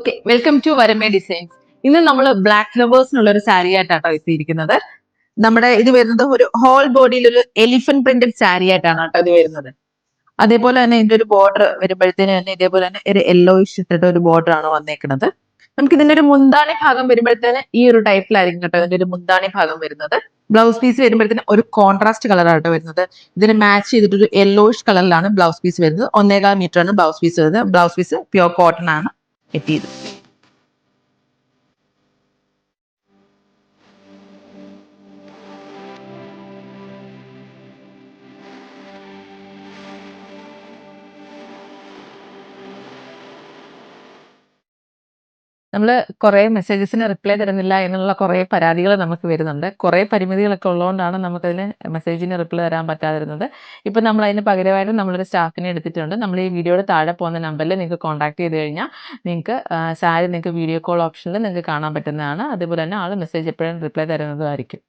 Okay, welcome to Varame designs. ഇന്ന് നമ്മൾ black ലവേഴ്സിനുള്ള ഒരു സാരി ആയിട്ടാട്ടോ എത്തിയിരിക്കുന്നത്. നമ്മുടെ ഇത് വരുന്നത് ഒരു ഹോൾ ബോഡിയിൽ ഒരു എലിഫന്റ് പ്രിന്റഡ് സാരി ആയിട്ടാണ് കേട്ടോ ഇത് വരുന്നത്. അതേപോലെ തന്നെ ഇതിന്റെ ഒരു ബോർഡർ വരുമ്പോഴത്തേന് തന്നെ ഇതേപോലെ തന്നെ ഒരു യെല്ലോ ഇട്ടിട്ട് ഒരു ബോർഡർ ആണ് വന്നേക്കുന്നത്. നമുക്ക് ഇതിന്റെ ഒരു മുന്താണി ഭാഗം വരുമ്പോഴത്തേന് ഈ ഒരു ടൈപ്പിലായിരിക്കും കേട്ടോ ഇതിന്റെ ഒരു മുന്താണി ഭാഗം വരുന്നത്. ബ്ലൗസ് പീസ് വരുമ്പോഴത്തേന് ഒരു കോൺട്രാസ്റ്റ് കളറാട്ടോ വരുന്നത്. ഇതിന് മാച്ച് ചെയ്തിട്ട് ഒരു യെല്ലോയിഷ് കളറിലാണ് ബ്ലൗസ് പീസ് വരുന്നത്. 1.25 മീറ്റർ ആണ് ബ്ലൗസ് പീസ് വരുന്നത്. ബ്ലൗസ് പീസ് പ്യുവർ കോട്ടൺ ആണ് എത്തിയത്. നമ്മൾ കുറേ മെസ്സേജസിന് റിപ്ലൈ തരുന്നില്ല എന്നുള്ള കുറേ പരാതികൾ നമുക്ക് വരുന്നുണ്ട്. കുറേ പരിമിതികളൊക്കെ ഉള്ളതുകൊണ്ടാണ് നമുക്കതിന് മെസ്സേജിന് റിപ്ലൈ തരാൻ പറ്റാതിരുന്നത്. ഇപ്പം നമ്മൾ അതിന് പകരമായിട്ട് നമ്മളൊരു സ്റ്റാഫിനെ എടുത്തിട്ടുണ്ട്. നമ്മൾ ഈ വീഡിയോയുടെ താഴെ പോകുന്ന നമ്പറിൽ നിങ്ങൾക്ക് കോൺടാക്ട് ചെയ്ത് കഴിഞ്ഞാൽ നിങ്ങൾക്ക് സാരി നിങ്ങൾക്ക് വീഡിയോ കോൾ ഓപ്ഷനിൽ നിങ്ങൾക്ക് കാണാൻ പറ്റുന്നതാണ്. അതുപോലെ തന്നെ ആൾ മെസ്സേജ് എപ്പോഴും റിപ്ലൈ തരുന്നതായിരിക്കും.